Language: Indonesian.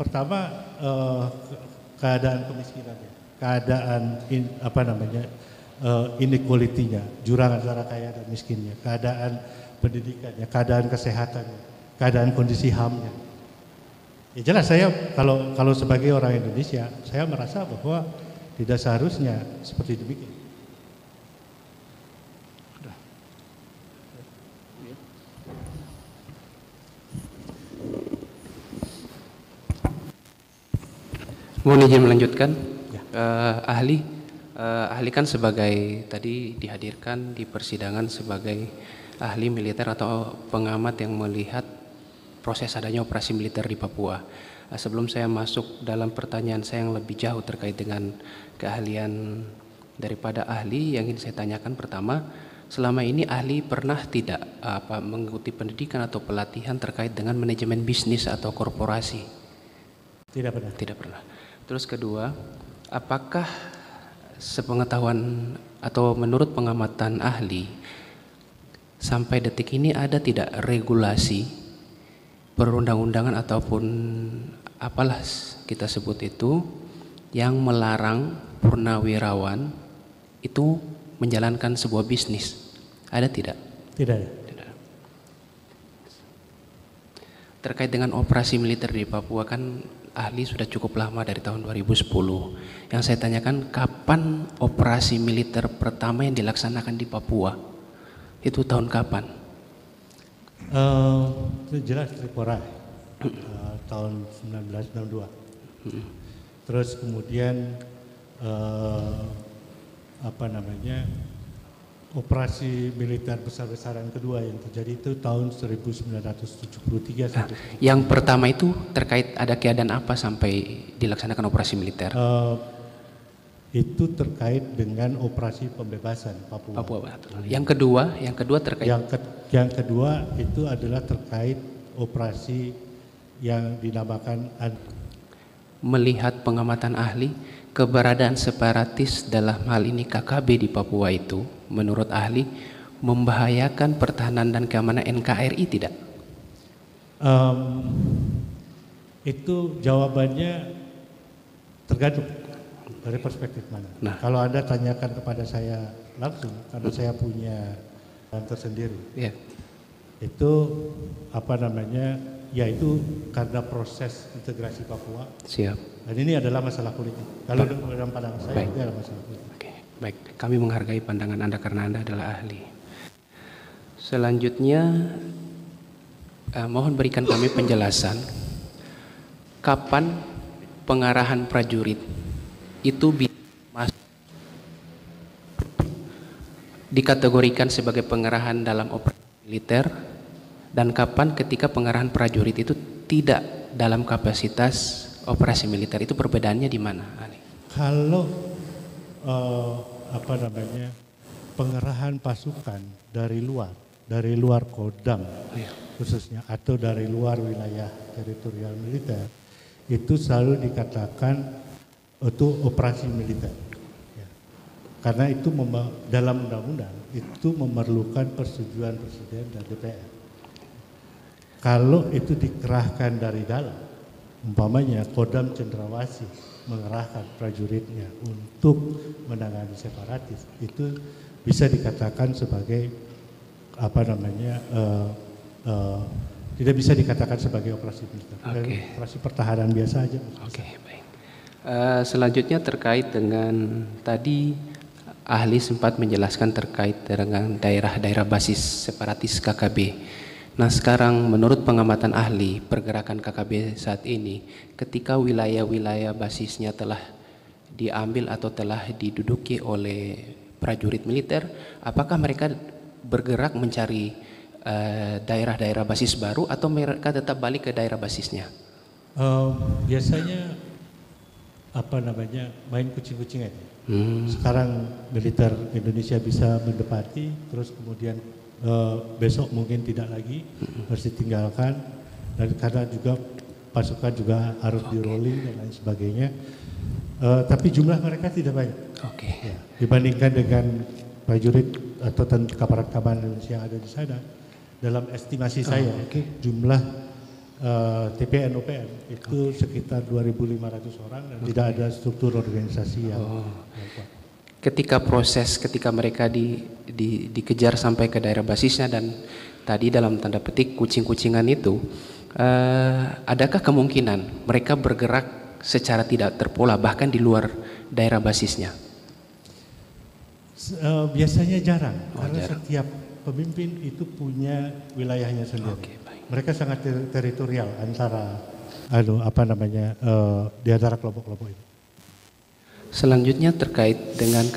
Pertama keadaan kemiskinannya, keadaan inequality-nya, jurang antara kaya dan miskinnya, keadaan pendidikannya, keadaan kesehatannya, keadaan kondisi HAM-nya. Ya jelas saya kalau sebagai orang Indonesia, saya merasa bahwa tidak seharusnya seperti demikian. Mohon izin melanjutkan. Ya. Ahli kan sebagai tadi dihadirkan di persidangan sebagai ahli militer atau pengamat yang melihat proses adanya operasi militer di Papua. Sebelum saya masuk dalam pertanyaan saya yang lebih jauh terkait dengan keahlian daripada ahli, yang ingin saya tanyakan pertama, selama ini ahli pernah tidak mengikuti pendidikan atau pelatihan terkait dengan manajemen bisnis atau korporasi? Tidak pernah. Tidak pernah. Terus kedua, apakah sepengetahuan atau menurut pengamatan ahli sampai detik ini ada tidak regulasi perundang-undangan ataupun apalah kita sebut itu yang melarang purnawirawan itu menjalankan sebuah bisnis? Ada tidak? Tidak ada. Tidak. Terkait dengan operasi militer di Papua kan ahli sudah cukup lama dari tahun 2010. Yang saya tanyakan, kapan operasi militer pertama yang dilaksanakan di Papua? Itu tahun kapan? Itu jelas Tripura, tahun 1962. Terus kemudian operasi militer besar-besaran kedua yang terjadi itu tahun 1973. Yang pertama itu terkait ada keadaan apa sampai dilaksanakan operasi militer? Itu terkait dengan operasi pembebasan Papua. Yang kedua terkait. Yang kedua itu adalah terkait operasi yang dinamakan. Melihat pengamatan ahli, keberadaan separatis dalam hal ini KKB di Papua itu, menurut ahli, membahayakan pertahanan dan keamanan NKRI tidak? Itu jawabannya tergantung dari perspektif mana. Nah. Kalau Anda tanyakan kepada saya langsung, karena saya punya tersendiri. Ya. Itu yaitu karena proses integrasi Papua. Siap. Dan ini adalah masalah politik. Kalau dalam pandangan saya itu adalah masalah politik. Oke, baik. Kami menghargai pandangan Anda karena Anda adalah ahli. Selanjutnya, mohon berikan kami penjelasan kapan pengarahan prajurit itu dikategorikan sebagai pengarahan dalam operasi militer, dan kapan ketika pengarahan prajurit itu tidak dalam kapasitas operasi militer. Itu perbedaannya di mana, Ali? Kalau pengerahan pasukan dari luar Kodam khususnya, atau dari luar wilayah teritorial militer, itu selalu dikatakan itu operasi militer. Ya. Karena itu dalam undang-undang itu memerlukan persetujuan Presiden dan DPR. Kalau itu dikerahkan dari dalam, umpamanya Kodam Cendrawasih mengerahkan prajuritnya untuk menangani separatis, itu bisa dikatakan sebagai tidak bisa dikatakan sebagai operasi militer. Okay. Operasi pertahanan biasa aja. Oke, baik. Selanjutnya terkait dengan tadi ahli sempat menjelaskan terkait dengan daerah-daerah basis separatis KKB. Nah, sekarang menurut pengamatan ahli pergerakan KKB saat ini, ketika wilayah-wilayah basisnya telah diambil atau telah diduduki oleh prajurit militer, apakah mereka bergerak mencari daerah-daerah basis baru atau mereka tetap balik ke daerah basisnya? Biasanya main kucing-kucingan. Sekarang militer Indonesia bisa mendepati, terus kemudian besok mungkin tidak lagi, harus ditinggalkan, dan karena juga pasukan juga harus di rolling dan lain sebagainya. Tapi jumlah mereka tidak banyak. Ya, dibandingkan dengan prajurit atau aparat keamanan Indonesia yang ada di sana. Dalam estimasi saya, jumlah TPN OPM itu sekitar 2.500 orang dan tidak ada struktur organisasi yang kuat. Ketika mereka dikejar sampai ke daerah basisnya dan tadi dalam tanda petik kucing-kucingan itu, adakah kemungkinan mereka bergerak secara tidak terpola bahkan di luar daerah basisnya? Biasanya jarang, karena jarang. setiap pemimpin itu punya wilayahnya sendiri. Mereka sangat teritorial antara di antara kelompok-kelompok itu. Selanjutnya terkait dengan